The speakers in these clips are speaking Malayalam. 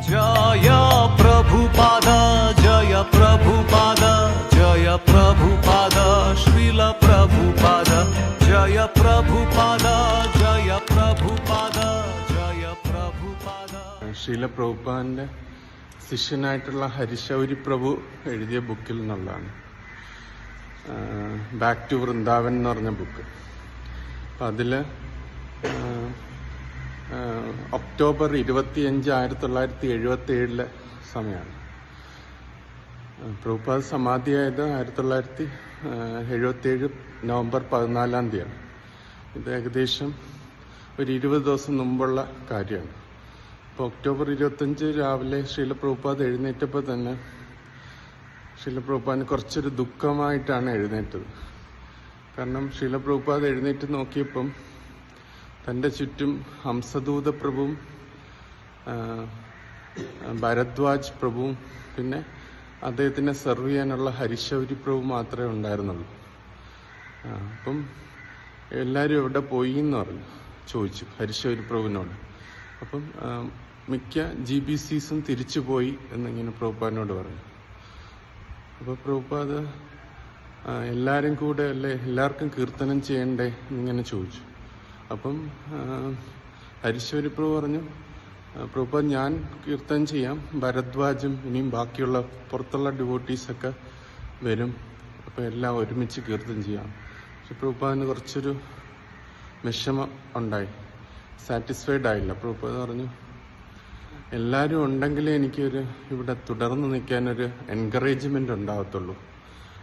जय प्रभुपाद जय प्रभुपाद जय प्रभुपाद श्रील प्रभुपाद जय प्रभुपाद जय प्रभुपाद जय प्रभुपाद. ശ്രീല പ്രഭുപാദിന്റെ ശിഷ്യനായിട്ടുള്ള ഹരിശൗരി പ്രഭു എഴുതിയ ബുക്കിൽ നിന്നുള്ളതാണ്. ബാക്ക് ടു വൃന്ദാവൻ എന്ന് പറഞ്ഞ ബുക്ക്. അപ്പം അതിൽ ഒക്ടോബർ 25, 1977 സമയമാണ്. പ്രഭുപാദ് സമാധിയായത് 1977 നവംബർ 14 ഇത് ഏകദേശം ഒരു 20 ദിവസം മുമ്പുള്ള കാര്യമാണ്. അപ്പോൾ ഒക്ടോബർ 25 രാവിലെ ശ്രീല പ്രഭുപാദ് എഴുന്നേറ്റപ്പോൾ തന്നെ ശ്രീല പ്രഭുപാദിന് കുറച്ചൊരു ദുഃഖമായിട്ടാണ് എഴുന്നേറ്റത്. കാരണം ശ്രീല പ്രഭുപാദ് എഴുന്നേറ്റ് നോക്കിയപ്പം തൻ്റെ ചുറ്റും ഹംസദൂത പ്രഭുവും ഭരദ്വാജ് പ്രഭുവും പിന്നെ അദ്ദേഹത്തിനെ സെർവ് ചെയ്യാനുള്ള ഹരിശൗരി പ്രഭു മാത്രമേ ഉണ്ടായിരുന്നുള്ളൂ. അപ്പം എല്ലാവരും എവിടെ പോയി എന്ന് ചോദിച്ചു ഹരിശൗരി പ്രഭുവിനോട്. അപ്പം മിക്ക GBCസും തിരിച്ചു പോയി എന്നിങ്ങനെ പ്രഭുപാദിനോട് പറഞ്ഞു. അപ്പോൾ പ്രഭുപാദ് എല്ലാവരും കൂടെ അല്ലേ എല്ലാവർക്കും കീർത്തനം ചെയ്യണ്ടേ എന്നിങ്ങനെ ചോദിച്ചു. അപ്പം ഹരിശൗരി പ്രഭു പറഞ്ഞു, പ്രഭുപാദ് ഞാൻ കീർത്തനം ചെയ്യാം, ഭരദ്വാജും ഇനിയും ബാക്കിയുള്ള പുറത്തുള്ള ഡിവോട്ടീസൊക്കെ വരും, അപ്പോൾ എല്ലാം ഒരുമിച്ച് കീർത്തനം ചെയ്യാം. പക്ഷെ പ്രഭുപാദിന് കുറച്ചൊരു വിഷമം ഉണ്ടായി, സാറ്റിസ്ഫൈഡ് ആയില്ല. പ്രഭുപാദ് പറഞ്ഞു, എല്ലാവരും ഉണ്ടെങ്കിലേ എനിക്കൊരു ഇവിടെ തുടർന്ന് നിൽക്കാനൊരു എൻകറേജ്മെൻ്റ് ഉണ്ടാകത്തുള്ളൂ,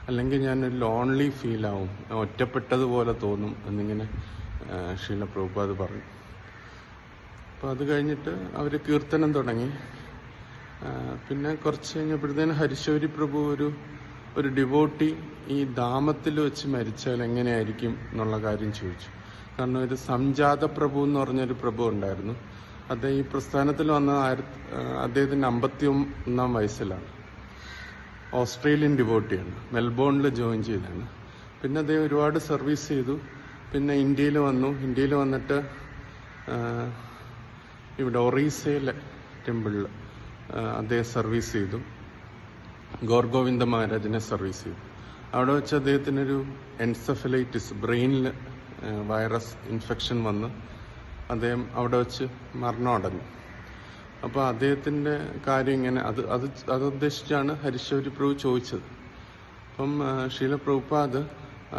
അല്ലെങ്കിൽ ഞാനൊരു ലോൺലി ഫീൽ ആവും, ഒറ്റപ്പെട്ടതുപോലെ തോന്നും എന്നിങ്ങനെ ശ്രീല പ്രഭുപാദ് പറഞ്ഞു. അപ്പോൾ അത് കഴിഞ്ഞിട്ട് അവർ കീർത്തനം തുടങ്ങി. പിന്നെ കുറച്ച് കഴിഞ്ഞപ്പോഴത്തേന് ഹരിശൗരി പ്രഭു ഒരു ഡിവോട്ടി ഈ ധാമത്തിൽ വെച്ച് മരിച്ചാൽ എങ്ങനെയായിരിക്കും എന്നുള്ള കാര്യം ചോദിച്ചു. കാരണം ഒരു സംജാത പ്രഭു എന്ന് പറഞ്ഞൊരു പ്രഭു ഉണ്ടായിരുന്നു. അദ്ദേഹം ഈ പ്രസ്ഥാനത്തിൽ വന്ന അദ്ദേഹത്തിന് 51 വയസ്സിലാണ്. ഓസ്ട്രേലിയൻ ഡിവോട്ടിയാണ്, മെൽബോണിൽ ജോയിൻ ചെയ്തതാണ്. പിന്നെ അദ്ദേഹം ഒരുപാട് സർവീസ് ചെയ്തു. പിന്നെ ഇന്ത്യയിൽ വന്നു. ഇന്ത്യയിൽ വന്നിട്ട് ഇവിടെ ഒറീസയിലെ ടെമ്പിളിൽ അദ്ദേഹം സർവീസ് ചെയ്തു. ഗോർഗോവിന്ദ മഹാരാജിനെ സർവീസ് ചെയ്തു. അവിടെ വെച്ച് അദ്ദേഹത്തിനൊരു എൻസെഫലൈറ്റിസ്, ബ്രെയിനിൽ വൈറസ് ഇൻഫെക്ഷൻ വന്ന് അദ്ദേഹം അവിടെ വെച്ച് മരണമടഞ്ഞു. അപ്പോൾ അദ്ദേഹത്തിൻ്റെ കാര്യം ഇങ്ങനെ അതുദ്ദേശിച്ചാണ് ഹരിശൗരി പ്രഭു ചോദിച്ചത്. അപ്പം ശ്രീല പ്രഭുപാദ്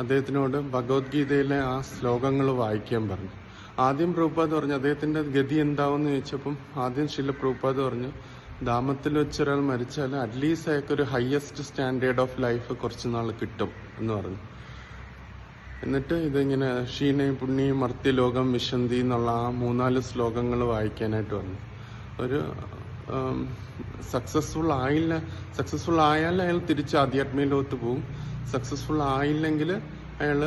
അദ്ദേഹത്തിനോട് ഭഗവത്ഗീതയിലെ ആ ശ്ലോകങ്ങൾ വായിക്കാൻ പറഞ്ഞു. ആദ്യം പ്രഭുപാദ് പറഞ്ഞു അദ്ദേഹത്തിൻ്റെ ഗതി എന്താവെന്ന് ചോദിച്ചപ്പം ആദ്യം ശ്രീല പ്രഭുപാദ് പറഞ്ഞു, ധാമത്തിൽ വെച്ചൊരാൾ മരിച്ചാൽ അറ്റ്ലീസ്റ്റ് അയാൾക്കൊരു ഹയസ്റ്റ് സ്റ്റാൻഡേർഡ് ഓഫ് ലൈഫ് കുറച്ച് നാൾ കിട്ടും എന്ന് പറഞ്ഞു. എന്നിട്ട് ഇതിങ്ങനെ ക്ഷീണേ പുണ്യ മർത്യലോകം വിശന്തി എന്നുള്ള ആ 3-4 ശ്ലോകങ്ങൾ വായിക്കാനായിട്ട് വന്നു. ഒരു സക്സസ്ഫുൾ ആയാൽ അയാൾ തിരിച്ച് ആധ്യാത്മിക ലോകത്ത് പോകും. സക്സസ്ഫുൾ ആയില്ലെങ്കിൽ അയാൾ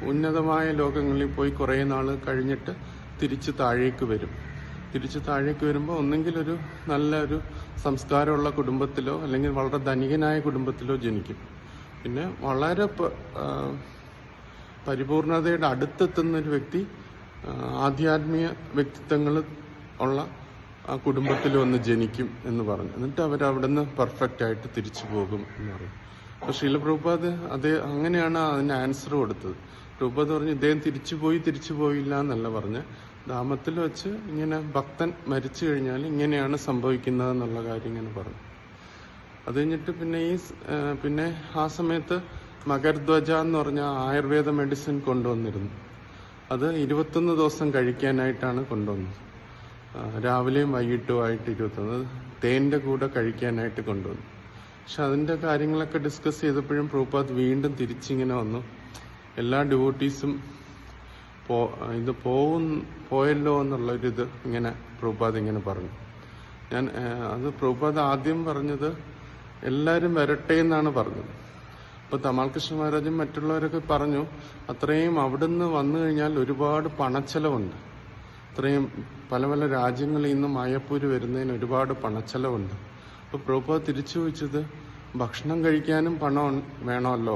ഉന്നതമായ ലോകങ്ങളിൽ പോയി കുറേ നാൾ കഴിഞ്ഞിട്ട് തിരിച്ച് താഴേക്ക് വരും. തിരിച്ച് താഴേക്ക് വരുമ്പോൾ ഒന്നെങ്കിൽ ഒരു നല്ലൊരു സംസ്കാരമുള്ള കുടുംബത്തിലോ അല്ലെങ്കിൽ വളരെ ധനികനായ കുടുംബത്തിലോ ജനിക്കും. പിന്നെ വളരെ പരിപൂർണതയുടെ അടുത്തെത്തുന്നൊരു വ്യക്തി ആധ്യാത്മിക വ്യക്തിത്വങ്ങൾ ഉള്ള ആ കുടുംബത്തിൽ വന്ന് ജനിക്കും എന്ന് പറഞ്ഞു. എന്നിട്ട് അവരവിടെ നിന്ന് പെർഫെക്റ്റ് ആയിട്ട് തിരിച്ചു പോകും എന്ന് പറഞ്ഞു. അപ്പോൾ ശ്രീല പ്രഭുപാദ് അങ്ങനെയാണ് അതിന് ആൻസർ കൊടുത്തത്. പ്രഭുപാദ് പറഞ്ഞു, ഇദ്ദേഹം തിരിച്ചു പോയില്ല എന്നല്ല പറഞ്ഞ്, ധാമത്തിൽ വെച്ച് ഇങ്ങനെ ഭക്തൻ മരിച്ചു കഴിഞ്ഞാൽ ഇങ്ങനെയാണ് സംഭവിക്കുന്നത് എന്നുള്ള കാര്യം ഇങ്ങനെ പറഞ്ഞു. അത് കഴിഞ്ഞിട്ട് പിന്നെ ആ സമയത്ത് മകർധ്വജ എന്ന് പറഞ്ഞ ആയുർവേദ മെഡിസിൻ കൊണ്ടുവന്നിരുന്നു. അത് 21 ദിവസം കഴിക്കാനായിട്ടാണ് കൊണ്ടുവന്നത്. രാവിലെയും വൈകിട്ടുമായിട്ട് 21 തേൻ്റെ കൂടെ കഴിക്കാനായിട്ട് കൊണ്ടുവന്നു. പക്ഷെ അതിൻ്റെ കാര്യങ്ങളൊക്കെ ഡിസ്കസ് ചെയ്തപ്പോഴും പ്രഭുപാദ് വീണ്ടും തിരിച്ചിങ്ങനെ വന്നു. എല്ലാ ഡിവോട്ടീസും ഇത് പോയല്ലോ എന്നുള്ളൊരിത് ഇങ്ങനെ പ്രഭുപാദ് ഇങ്ങനെ പറഞ്ഞു. പ്രഭുപാദ് ആദ്യം പറഞ്ഞത് എല്ലാവരും വരട്ടെ എന്നാണ് പറഞ്ഞത്. അപ്പോൾ തമാൽ കൃഷ്ണ മഹാരാജും മറ്റുള്ളവരൊക്കെ പറഞ്ഞു, അത്രയും അവിടുന്ന് വന്നു കഴിഞ്ഞാൽ ഒരുപാട് പണച്ചെലവുണ്ട്. അത്രയും പല പല രാജ്യങ്ങളിൽ നിന്ന് മായപ്പൂര് വരുന്നതിന് ഒരുപാട് പണച്ചെലവുണ്ട്. അപ്പോൾ പ്രഭുപാദ് തിരിച്ചു ചോദിച്ചത്, ഭക്ഷണം കഴിക്കാനും പണം വേണമല്ലോ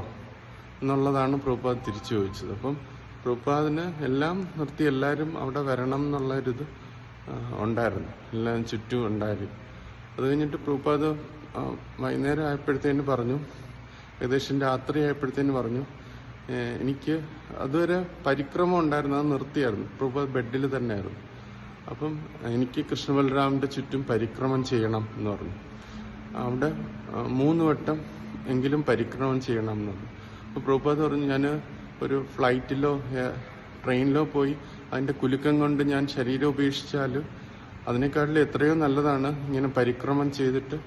എന്നുള്ളതാണ് പ്രഭുപാദ് തിരിച്ചു ചോദിച്ചത്. അപ്പം പ്രഭുപാദിന് എല്ലാം നിർത്തി എല്ലാവരും അവിടെ വരണം എന്നുള്ളൊരിത് ഉണ്ടായിരുന്നു, എല്ലാം ചുറ്റും ഉണ്ടായിരുന്നു. അത് കഴിഞ്ഞിട്ട് പ്രഭുപാദ് വൈകുന്നേരം ആയപ്പോഴത്തേന് പറഞ്ഞു, ഏകദേശം രാത്രി ആയപ്പോഴത്തേന് പറഞ്ഞു, എനിക്ക് അതുവരെ പരിക്രമം ഉണ്ടായിരുന്നു, അത് നിർത്തിയായിരുന്നു. പ്രഭുപാദ് ബെഡിൽ തന്നെയായിരുന്നു. അപ്പം എനിക്ക് കൃഷ്ണബലരാമന്റെ ചുറ്റും പരിക്രമം ചെയ്യണം എന്ന് പറഞ്ഞു. അവിടെ 3 വട്ടം എങ്കിലും പരിക്രമം ചെയ്യണം എന്ന് പറഞ്ഞു. അപ്പോൾ പ്രഭുപാദ് പറഞ്ഞു, ഞാൻ ഒരു ഫ്ലൈറ്റിലോ ട്രെയിനിലോ പോയി അതിൻ്റെ കുലുക്കം കൊണ്ട് ഞാൻ ശരീരം ഉപേക്ഷിച്ചാൽ അതിനേക്കാട്ടിൽ എത്രയോ നല്ലതാണ് ഇങ്ങനെ പരിക്രമം ചെയ്തിട്ട്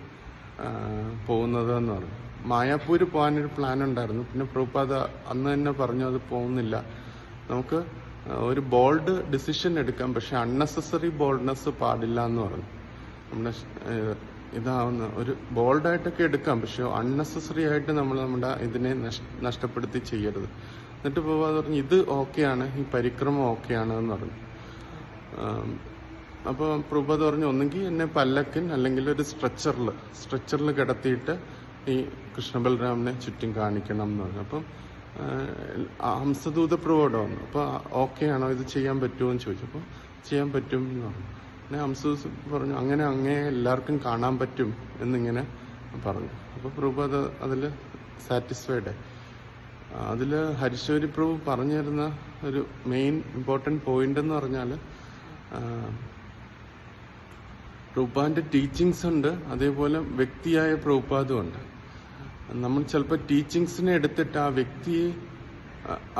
പോകുന്നത് എന്ന് പറഞ്ഞു. മായാപ്പൂര് പോകാനൊരു പ്ലാൻ ഉണ്ടായിരുന്നു. പിന്നെ പ്രഭുപാദ് അന്ന് തന്നെ പറഞ്ഞു, അത് പോകുന്നില്ല, നമുക്ക് ഒരു ബോൾഡ് ഡിസിഷൻ എടുക്കാം, പക്ഷെ അൺനെസസറി ബോൾഡ്നെസ് പാടില്ല എന്ന് പറഞ്ഞു. നമ്മുടെ ഇതാവുന്ന ഒരു ബോൾഡായിട്ടൊക്കെ എടുക്കാം, പക്ഷെ അൺനെസസറി ആയിട്ട് നമ്മൾ നമ്മുടെ ഇതിനെ നഷ്ടപ്പെടുത്തി ചെയ്യരുത്. എന്നിട്ട് പ്രഭുപാദ് പറഞ്ഞു, ഇത് ഓക്കെയാണ്, ഈ പരിക്രമം ഓക്കെയാണ് എന്ന് പറഞ്ഞു. അപ്പോൾ പ്രഭുപാദ് പറഞ്ഞു, ഒന്നെങ്കിൽ എന്നെ പല്ലക്കിൻ അല്ലെങ്കിൽ ഒരു സ്ട്രെച്ചറിൽ കിടത്തിയിട്ട് ഈ കൃഷ്ണബലരാമനെ ചുറ്റും കാണിക്കണം എന്ന് പറഞ്ഞു. അപ്പം ഹംസദൂത പ്രഭുവിടെ വന്നു. അപ്പോൾ ഓക്കെ ആണോ, ഇത് ചെയ്യാൻ പറ്റുമോ എന്ന് ചോദിച്ചപ്പോൾ ചെയ്യാൻ പറ്റും എന്ന് പറഞ്ഞു. പിന്നെ ഹംസദൂത് പറഞ്ഞു, അങ്ങനെ അങ്ങേ എല്ലാവർക്കും കാണാൻ പറ്റും എന്നിങ്ങനെ പറഞ്ഞു. അപ്പോൾ പ്രഭുപാദ് അതിൽ സാറ്റിസ്ഫൈഡ്. അതിൽ ഹരീശ്വരി പ്രഭു പറഞ്ഞു തരുന്ന ഒരു മെയിൻ ഇമ്പോർട്ടൻറ്റ് പോയിന്റ് എന്ന് പറഞ്ഞാൽ, പ്രഭുപാദിന്റെ ടീച്ചിങ്സ് ഉണ്ട്, അതേപോലെ വ്യക്തിയായ പ്രഭുപാദും ഉണ്ട്. നമ്മൾ ചിലപ്പോൾ ടീച്ചിങ്സിനെ എടുത്തിട്ട് ആ വ്യക്തിയെ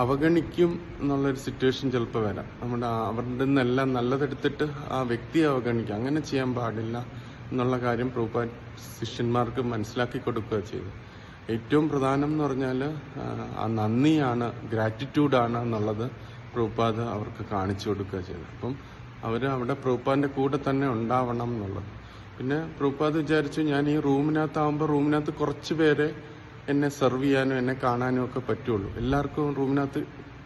അവഗണിക്കും എന്നുള്ളൊരു സിറ്റുവേഷൻ ചിലപ്പോൾ വരാം. അവരുടെ നിന്നെല്ലാം നല്ലതെടുത്തിട്ട് ആ വ്യക്തിയെ അവഗണിക്കും. അങ്ങനെ ചെയ്യാൻ പാടില്ല എന്നുള്ള കാര്യം പ്രഭുപാദ് ശിഷ്യന്മാർക്ക് മനസ്സിലാക്കി കൊടുക്കുക ചെയ്തു. ഏറ്റവും പ്രധാനം എന്ന് പറഞ്ഞാൽ ആ നന്ദിയാണ്, ഗ്രാറ്റിറ്റ്യൂഡാണ് എന്നുള്ളത് പ്രഭുപാദ് അവർക്ക് കാണിച്ചു കൊടുക്കുക ചെയ്തു. അപ്പം അവർ അവിടെ പ്രഭുപാദിന്റെ കൂടെ തന്നെ ഉണ്ടാവണം എന്നുള്ളത്. പിന്നെ പ്രഭുപാദ് വിചാരിച്ചു, ഞാൻ ഈ റൂമിനകത്ത് കുറച്ച് പേരെ എന്നെ സെർവ് ചെയ്യാനും എന്നെ കാണാനും ഒക്കെ പറ്റുള്ളൂ, എല്ലാവർക്കും റൂമിനകത്ത്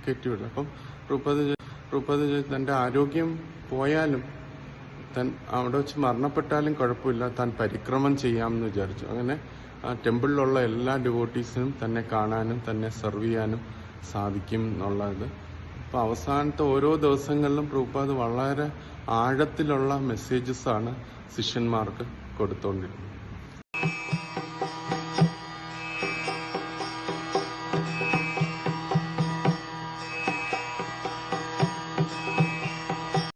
കയറ്റിവിടില്ല. അപ്പം പ്രഭുപാദ് തൻ്റെ ആരോഗ്യം പോയാലും അവിടെ വെച്ച് മരണപ്പെട്ടാലും കുഴപ്പമില്ല, താൻ പരിക്രമം ചെയ്യാമെന്ന് വിചാരിച്ചു. അങ്ങനെ ആ ടെമ്പിളിലുള്ള എല്ലാ ഡിവോട്ടീസിനും തന്നെ കാണാനും തന്നെ സെർവ് ചെയ്യാനും സാധിക്കും എന്നുള്ളത്. അപ്പോൾ അവസാനത്തെ ഓരോ ദിവസങ്ങളിലും പ്രഭുപാദ് വളരെ ആഴത്തിലുള്ള മെസ്സേജസ് ആണ് ശിഷ്യന്മാർക്ക് കൊടുത്തുകൊണ്ടിരുന്നത്.